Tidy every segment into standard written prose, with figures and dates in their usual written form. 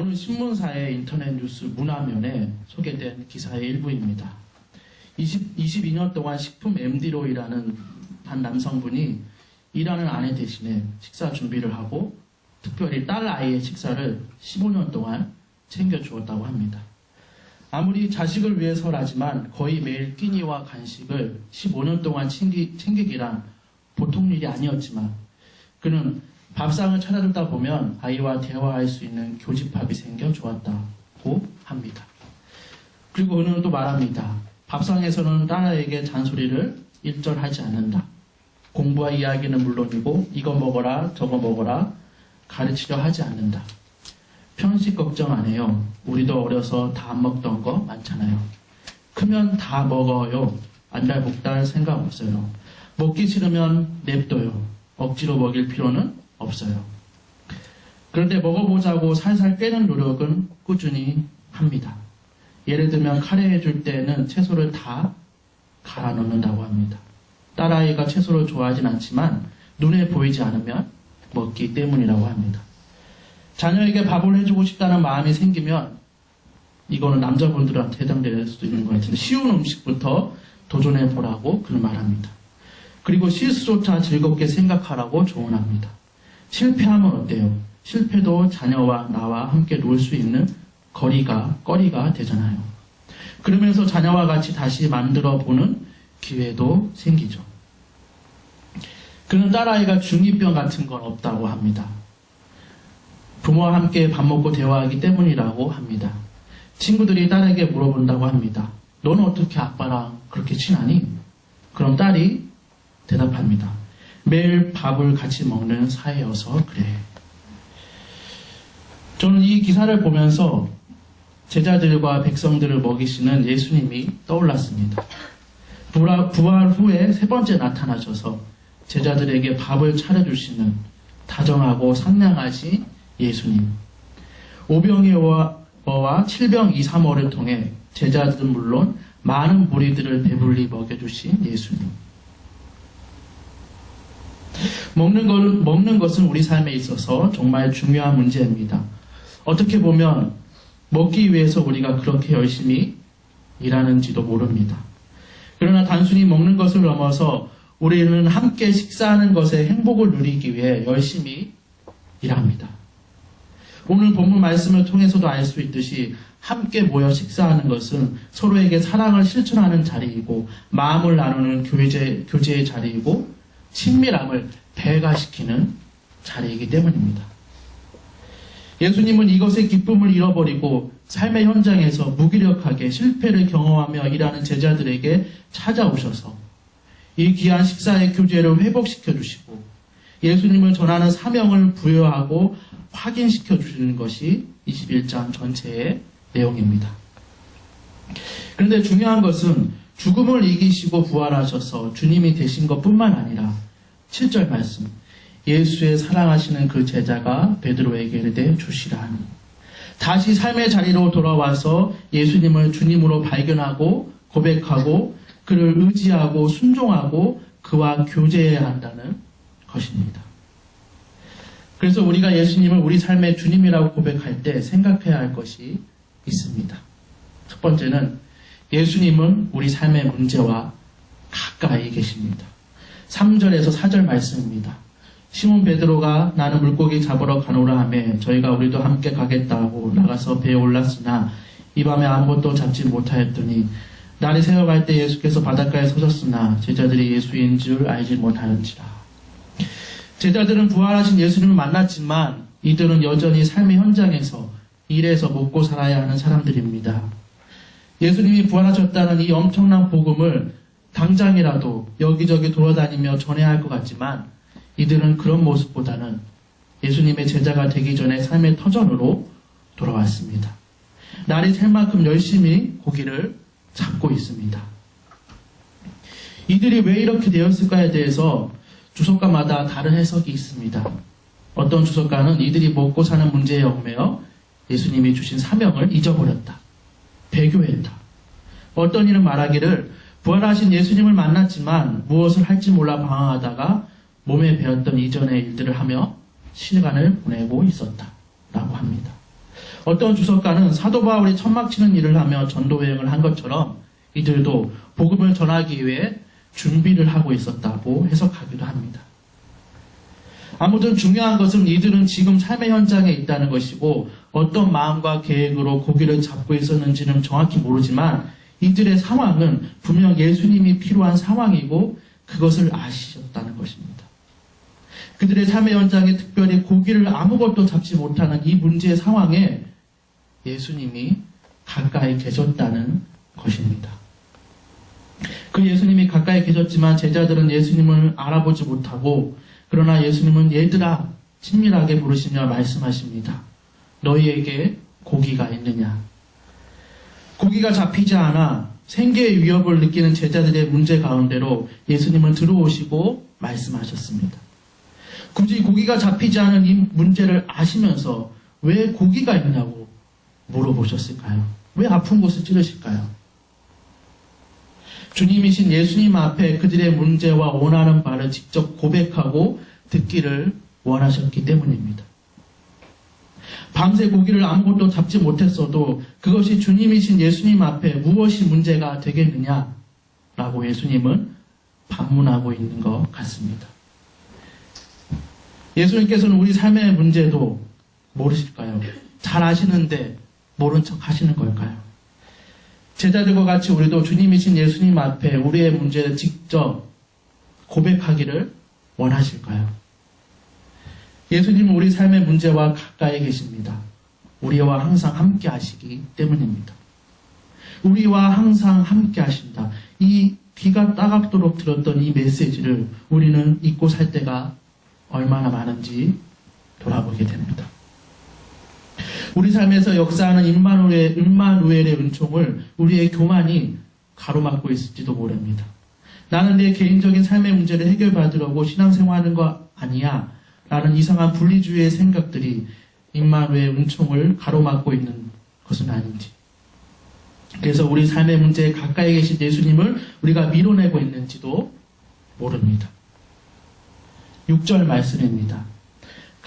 어느 신문사의 인터넷 뉴스 문화면에 소개된 기사의 일부입니다. 22년 동안 식품 MD로 일하는 한 남성분이 일하는 아내 대신에 식사 준비를 하고 특별히 딸 아이의 식사를 15년 동안 챙겨주었다고 합니다. 아무리 자식을 위해서라지만 거의 매일 끼니와 간식을 15년 동안 챙기기란 보통 일이 아니었지만 그는 밥상을 차려주다 보면 아이와 대화할 수 있는 교집합이 생겨 좋았다고 합니다. 그리고 그는 또 말합니다. 밥상에서는 딸에게 잔소리를 일절하지 않는다. 공부와 이야기는 물론이고 이거 먹어라 저거 먹어라 가르치려 하지 않는다. 편식 걱정 안 해요. 우리도 어려서 다 안 먹던 거 많잖아요. 크면 다 먹어요. 안달복달 생각 없어요. 먹기 싫으면 냅둬요. 억지로 먹일 필요는 없어요. 그런데 먹어보자고 살살 빼는 노력은 꾸준히 합니다. 예를 들면 카레 해줄 때는 채소를 다 갈아 넣는다고 합니다. 딸아이가 채소를 좋아하진 않지만 눈에 보이지 않으면 먹기 때문이라고 합니다. 자녀에게 밥을 해주고 싶다는 마음이 생기면 이거는 남자분들한테 해당될 수도 있는 것 같은데 쉬운 음식부터 도전해 보라고 그는 말합니다. 그리고 실수조차 즐겁게 생각하라고 조언합니다. 실패하면 어때요? 실패도 자녀와 나와 함께 놀 수 있는 거리가 되잖아요. 그러면서 자녀와 같이 다시 만들어 보는 기회도 생기죠. 그는 딸아이가 중2병 같은 건 없다고 합니다. 부모와 함께 밥 먹고 대화하기 때문이라고 합니다. 친구들이 딸에게 물어본다고 합니다. 너는 어떻게 아빠랑 그렇게 친하니? 그럼 딸이 대답합니다. 매일 밥을 같이 먹는 사이여서 그래. 저는 이 기사를 보면서 제자들과 백성들을 먹이시는 예수님이 떠올랐습니다. 부활 후에 세 번째 나타나셔서 제자들에게 밥을 차려주시는 다정하고 상냥하신 예수님. 오병이어와 7병 2, 3어를 통해 제자들은 물론 많은 무리들을 배불리 먹여주신 예수님. 먹는 것은 우리 삶에 있어서 정말 중요한 문제입니다. 어떻게 보면 먹기 위해서 우리가 그렇게 열심히 일하는지도 모릅니다. 그러나 단순히 먹는 것을 넘어서 우리는 함께 식사하는 것의 행복을 누리기 위해 열심히 일합니다. 오늘 본문 말씀을 통해서도 알 수 있듯이 함께 모여 식사하는 것은 서로에게 사랑을 실천하는 자리이고 마음을 나누는 교제의 자리이고 친밀함을 배가시키는 자리이기 때문입니다. 예수님은 이것의 기쁨을 잃어버리고 삶의 현장에서 무기력하게 실패를 경험하며 일하는 제자들에게 찾아오셔서 이 귀한 식사의 교제를 회복시켜 주시고 예수님을 전하는 사명을 부여하고 확인시켜 주시는 것이 21장 전체의 내용입니다. 그런데 중요한 것은 죽음을 이기시고 부활하셔서 주님이 되신 것뿐만 아니라 7절 말씀 예수의 사랑하시는 그 제자가 베드로에게 이르되 주시라 하니 다시 삶의 자리로 돌아와서 예수님을 주님으로 발견하고 고백하고 그를 의지하고 순종하고 그와 교제해야 한다는 것입니다. 그래서 우리가 예수님을 우리 삶의 주님이라고 고백할 때 생각해야 할 것이 있습니다. 첫 번째는 예수님은 우리 삶의 문제와 가까이 계십니다. 3절에서 4절 말씀입니다. 시몬 베드로가 나는 물고기 잡으러 가노라 하며 저희가 우리도 함께 가겠다고 나가서 배에 올랐으나 이 밤에 아무것도 잡지 못하였더니 날이 새어갈 때 예수께서 바닷가에 서셨으나 제자들이 예수인 줄 알지 못하였지라. 제자들은 부활하신 예수님을 만났지만 이들은 여전히 삶의 현장에서 일해서 먹고 살아야 하는 사람들입니다. 예수님이 부활하셨다는 이 엄청난 복음을 당장이라도 여기저기 돌아다니며 전해야 할 것 같지만 이들은 그런 모습보다는 예수님의 제자가 되기 전에 삶의 터전으로 돌아왔습니다. 날이 샐 만큼 열심히 고기를 잡고 있습니다. 이들이 왜 이렇게 되었을까에 대해서 주석가마다 다른 해석이 있습니다. 어떤 주석가는 이들이 먹고 사는 문제에 얽매여 예수님이 주신 사명을 잊어버렸다. 배교했다. 어떤 이는 말하기를 부활하신 예수님을 만났지만 무엇을 할지 몰라 방황하다가 몸에 배었던 이전의 일들을 하며 시간을 보내고 있었다. 라고 합니다. 어떤 주석가는 사도 바울이 천막 치는 일을 하며 전도 여행을 한 것처럼 이들도 복음을 전하기 위해 준비를 하고 있었다고 해석하기도 합니다. 아무튼 중요한 것은 이들은 지금 삶의 현장에 있다는 것이고 어떤 마음과 계획으로 고기를 잡고 있었는지는 정확히 모르지만 이들의 상황은 분명 예수님이 필요한 상황이고 그것을 아시셨다는 것입니다. 그들의 삶의 현장에 특별히 고기를 아무것도 잡지 못하는 이 문제의 상황에 예수님이 가까이 계셨다는 것입니다. 그 예수님이 가까이 계셨지만 제자들은 예수님을 알아보지 못하고 그러나 예수님은 얘들아 친밀하게 부르시며 말씀하십니다. 너희에게 고기가 있느냐? 고기가 잡히지 않아 생계의 위협을 느끼는 제자들의 문제 가운데로 예수님은 들어오시고 말씀하셨습니다. 굳이 고기가 잡히지 않은 이 문제를 아시면서 왜 고기가 있냐고 물어보셨을까요? 왜 아픈 곳을 찌르실까요? 주님이신 예수님 앞에 그들의 문제와 원하는 바를 직접 고백하고 듣기를 원하셨기 때문입니다. 밤새 고기를 아무것도 잡지 못했어도 그것이 주님이신 예수님 앞에 무엇이 문제가 되겠느냐라고 예수님은 반문하고 있는 것 같습니다. 예수님께서는 우리 삶의 문제도 모르실까요? 잘 아시는데 모른 척 하시는 걸까요? 제자들과 같이 우리도 주님이신 예수님 앞에 우리의 문제를 직접 고백하기를 원하실까요? 예수님은 우리 삶의 문제와 가까이 계십니다. 우리와 항상 함께 하시기 때문입니다. 우리와 항상 함께 하신다. 이 귀가 따갑도록 들었던 이 메시지를 우리는 잊고 살 때가 얼마나 많은지 돌아보게 됩니다. 우리 삶에서 역사하는 임마누엘의 은총을 우리의 교만이 가로막고 있을지도 모릅니다. 나는 내 개인적인 삶의 문제를 해결받으려고 신앙생활하는 거 아니야 라는 이상한 분리주의의 생각들이 임마누엘의 은총을 가로막고 있는 것은 아닌지, 그래서 우리 삶의 문제에 가까이 계신 예수님을 우리가 밀어내고 있는지도 모릅니다. 6절 말씀입니다.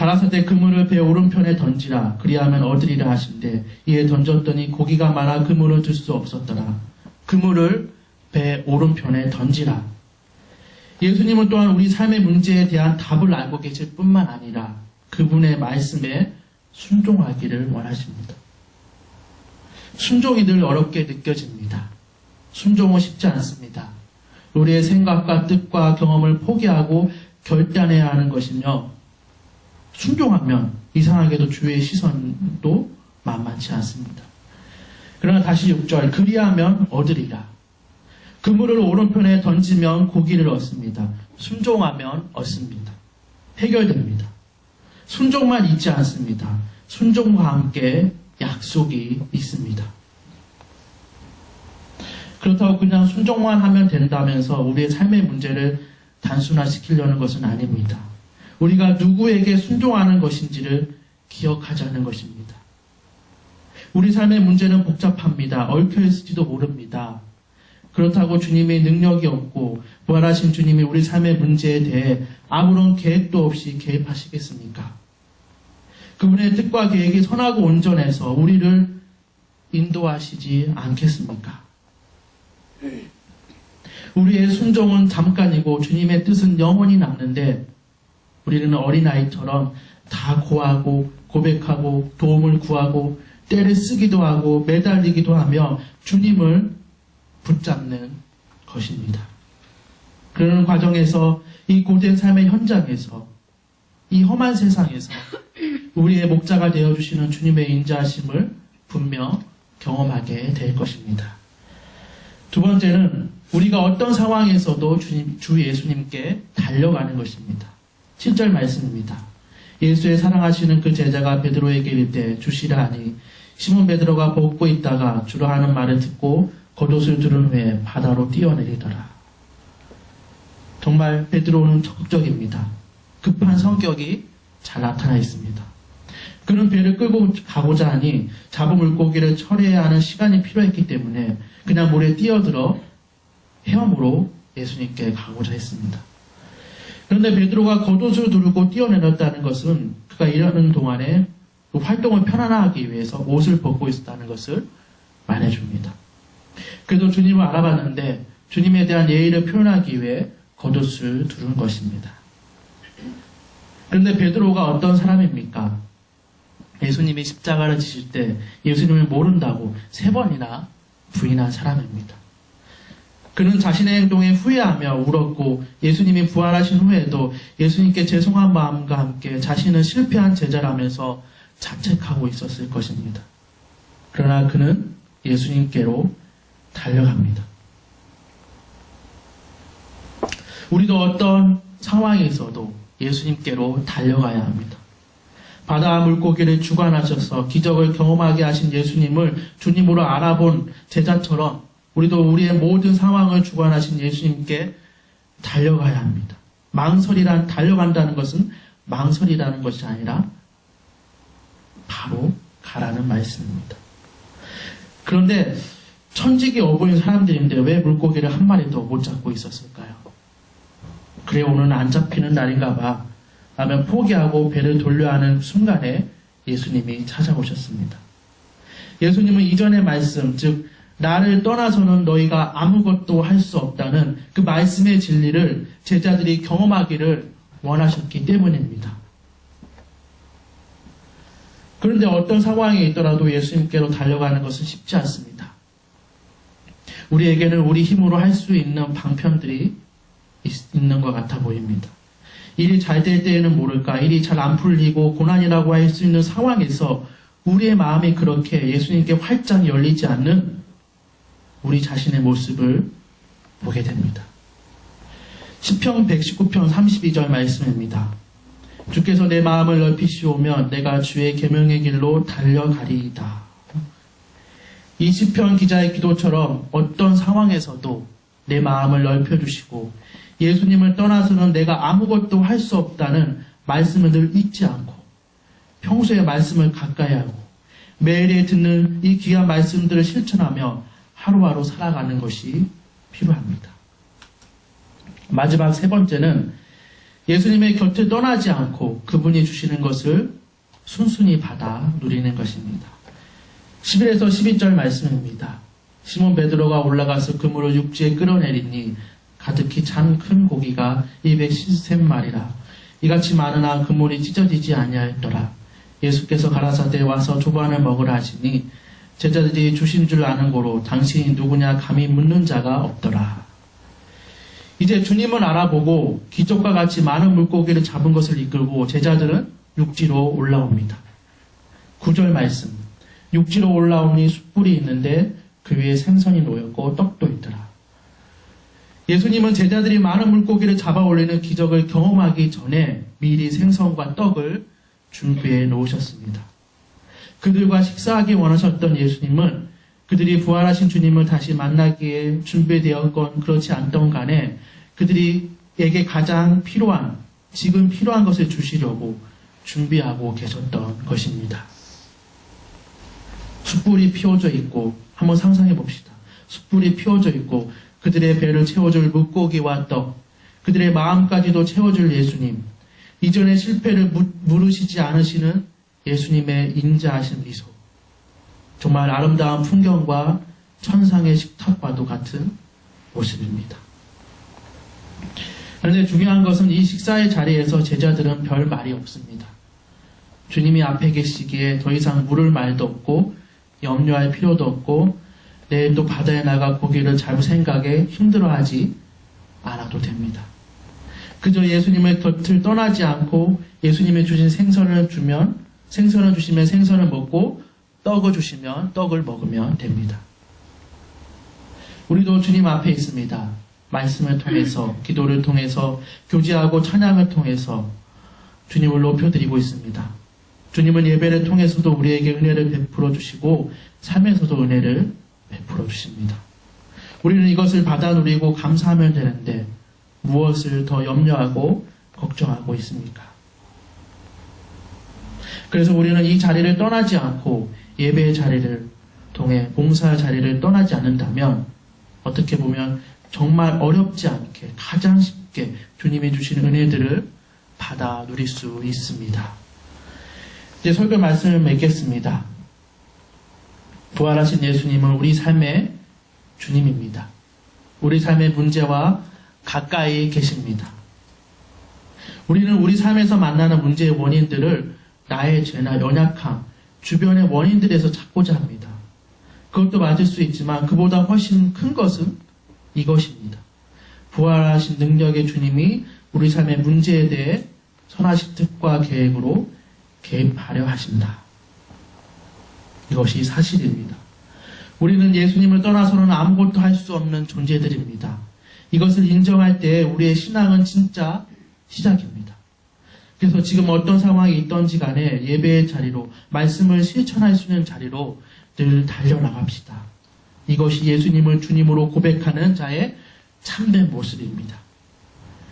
가라사대 그물을 배 오른편에 던지라 그리하면 얻으리라 하신대 이에 던졌더니 고기가 많아 그물을 들 수 없었더라. 그물을 배 오른편에 던지라. 예수님은 또한 우리 삶의 문제에 대한 답을 알고 계실 뿐만 아니라 그분의 말씀에 순종하기를 원하십니다. 순종이 늘 어렵게 느껴집니다. 순종은 쉽지 않습니다. 우리의 생각과 뜻과 경험을 포기하고 결단해야 하는 것이며 순종하면 이상하게도 주의 시선도 만만치 않습니다. 그러나 다시 6절 그리하면 얻으리라. 그물을 오른편에 던지면 고기를 얻습니다. 순종하면 얻습니다. 해결됩니다. 순종만 있지 않습니다. 순종과 함께 약속이 있습니다. 그렇다고 그냥 순종만 하면 된다면서 우리의 삶의 문제를 단순화시키려는 것은 아닙니다. 우리가 누구에게 순종하는 것인지를 기억하자는 것입니다. 우리 삶의 문제는 복잡합니다. 얽혀있을지도 모릅니다. 그렇다고 주님의 능력이 없고 부활하신 주님이 우리 삶의 문제에 대해 아무런 계획도 없이 개입하시겠습니까? 그분의 뜻과 계획이 선하고 온전해서 우리를 인도하시지 않겠습니까? 우리의 순종은 잠깐이고 주님의 뜻은 영원히 남는데 우리는 어린아이처럼 다 고하고 고백하고 도움을 구하고 때를 쓰기도 하고 매달리기도 하며 주님을 붙잡는 것입니다. 그러는 과정에서 이 고된 삶의 현장에서 이 험한 세상에서 우리의 목자가 되어주시는 주님의 인자하심을 분명 경험하게 될 것입니다. 두 번째는 우리가 어떤 상황에서도 주 예수님께 달려가는 것입니다. 7절 말씀입니다. 예수의 사랑하시는 그 제자가 베드로에게 이르되 주시라 하니 시몬 베드로가 벗고 있다가 주라 하는 말을 듣고 겉옷을 들은 후에 바다로 뛰어내리더라. 정말 베드로는 적극적입니다. 급한 성격이 잘 나타나 있습니다. 그는 배를 끌고 가고자 하니 잡은 물고기를 처리해야 하는 시간이 필요했기 때문에 그냥 물에 뛰어들어 헤엄으로 예수님께 가고자 했습니다. 그런데 베드로가 겉옷을 두르고 뛰어내렸다는 것은 그가 일하는 동안에 그 활동을 편안하기 위해서 옷을 벗고 있었다는 것을 말해줍니다. 그래도 주님을 알아봤는데 주님에 대한 예의를 표현하기 위해 겉옷을 두른 것입니다. 그런데 베드로가 어떤 사람입니까? 예수님이 십자가를 지실 때 예수님을 모른다고 3번이나 부인한 사람입니다. 그는 자신의 행동에 후회하며 울었고 예수님이 부활하신 후에도 예수님께 죄송한 마음과 함께 자신은 실패한 제자라면서 자책하고 있었을 것입니다. 그러나 그는 예수님께로 달려갑니다. 우리도 어떤 상황에서도 예수님께로 달려가야 합니다. 바다와 물고기를 주관하셔서 기적을 경험하게 하신 예수님을 주님으로 알아본 제자처럼 우리도 우리의 모든 상황을 주관하신 예수님께 달려가야 합니다. 달려간다는 것은 망설이라는 것이 아니라 바로 가라는 말씀입니다. 그런데 천직이 어부인 사람들인데 왜 물고기를 한 마리도 못 잡고 있었을까요? 그래 오늘은 안 잡히는 날인가 봐 라며 포기하고 배를 돌려야 하는 순간에 예수님이 찾아오셨습니다. 예수님은 이전의 말씀, 즉 나를 떠나서는 너희가 아무것도 할 수 없다는 그 말씀의 진리를 제자들이 경험하기를 원하셨기 때문입니다. 그런데 어떤 상황에 있더라도 예수님께로 달려가는 것은 쉽지 않습니다. 우리에게는 우리 힘으로 할 수 있는 방편들이 있는 것 같아 보입니다. 일이 잘 될 때에는 모를까, 일이 잘 안 풀리고 고난이라고 할 수 있는 상황에서 우리의 마음이 그렇게 예수님께 활짝 열리지 않는 우리 자신의 모습을 보게 됩니다. 시편 119편 32절 말씀입니다. 주께서 내 마음을 넓히시오면 내가 주의 계명의 길로 달려가리이다. 이 시편 기자의 기도처럼 어떤 상황에서도 내 마음을 넓혀주시고 예수님을 떠나서는 내가 아무것도 할 수 없다는 말씀을 늘 잊지 않고 평소에 말씀을 가까이 하고 매일에 듣는 이 귀한 말씀들을 실천하며 하루하루 살아가는 것이 필요합니다. 마지막 3번째는 예수님의 곁을 떠나지 않고 그분이 주시는 것을 순순히 받아 누리는 것입니다. 11에서 12절 말씀입니다. 시몬 베드로가 올라가서 그물을 육지에 끌어내리니 가득히 찬 큰 고기가 253마리라. 이같이 많으나 그물이 찢어지지 아니하였더라. 예수께서 가라사대 와서 조반을 먹으라 하시니 제자들이 주신 줄 아는 고로 당신이 누구냐 감히 묻는 자가 없더라. 이제 주님을 알아보고 기적과 같이 많은 물고기를 잡은 것을 이끌고 제자들은 육지로 올라옵니다. 9절 말씀. 육지로 올라오니 숯불이 있는데 그 위에 생선이 놓였고 떡도 있더라. 예수님은 제자들이 많은 물고기를 잡아 올리는 기적을 경험하기 전에 미리 생선과 떡을 준비해 놓으셨습니다. 그들과 식사하기 원하셨던 예수님은 그들이 부활하신 주님을 다시 만나기에 준비되었건 그렇지 않던 간에 그들에게 가장 지금 필요한 것을 주시려고 준비하고 계셨던 것입니다. 숯불이 피워져 있고 한번 상상해 봅시다. 숯불이 피워져 있고 그들의 배를 채워줄 물고기와 떡, 그들의 마음까지도 채워줄 예수님, 이전의 실패를 물으시지 않으시는 예수님의 인자하신 미소, 정말 아름다운 풍경과 천상의 식탁과도 같은 모습입니다. 그런데 중요한 것은 이 식사의 자리에서 제자들은 별 말이 없습니다. 주님이 앞에 계시기에 더 이상 물을 말도 없고 염려할 필요도 없고 내일 또 바다에 나가 고기를 잡을 생각에 힘들어하지 않아도 됩니다. 그저 예수님의 곁을 떠나지 않고 예수님이 주신 생선을 주시면 생선을 먹고 떡을 주시면 떡을 먹으면 됩니다. 우리도 주님 앞에 있습니다. 말씀을 통해서, 기도를 통해서, 교제하고 찬양을 통해서 주님을 높여드리고 있습니다. 주님은 예배를 통해서도 우리에게 은혜를 베풀어 주시고 삶에서도 은혜를 베풀어 주십니다. 우리는 이것을 받아 누리고 감사하면 되는데 무엇을 더 염려하고 걱정하고 있습니까? 그래서 우리는 이 자리를 떠나지 않고 예배의 자리를 통해 봉사의 자리를 떠나지 않는다면 어떻게 보면 정말 어렵지 않게 가장 쉽게 주님이 주시는 은혜들을 받아 누릴 수 있습니다. 이제 설교 말씀을 맺겠습니다. 부활하신 예수님은 우리 삶의 주님입니다. 우리 삶의 문제와 가까이 계십니다. 우리는 우리 삶에서 만나는 문제의 원인들을 나의 죄나 연약함, 주변의 원인들에서 찾고자 합니다. 그것도 맞을 수 있지만 그보다 훨씬 큰 것은 이것입니다. 부활하신 능력의 주님이 우리 삶의 문제에 대해 선하신 뜻과 계획으로 개입하려 하신다. 이것이 사실입니다. 우리는 예수님을 떠나서는 아무것도 할 수 없는 존재들입니다. 이것을 인정할 때 우리의 신앙은 진짜 시작입니다. 그래서 지금 어떤 상황이 있던지 간에 예배의 자리로, 말씀을 실천할 수 있는 자리로 늘 달려나갑시다. 이것이 예수님을 주님으로 고백하는 자의 참된 모습입니다.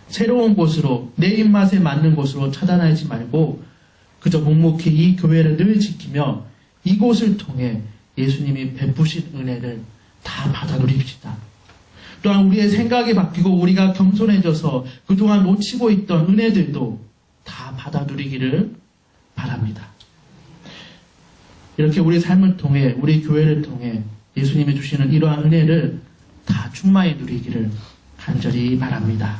새로운 곳으로, 내 입맛에 맞는 곳으로 차단하지 말고 그저 묵묵히 이 교회를 늘 지키며 이곳을 통해 예수님이 베푸신 은혜를 다 받아 누립시다. 또한 우리의 생각이 바뀌고 우리가 겸손해져서 그동안 놓치고 있던 은혜들도 다 받아 누리기를 바랍니다. 이렇게 우리 삶을 통해, 우리 교회를 통해 예수님이 주시는 이러한 은혜를 다 충만히 누리기를 간절히 바랍니다.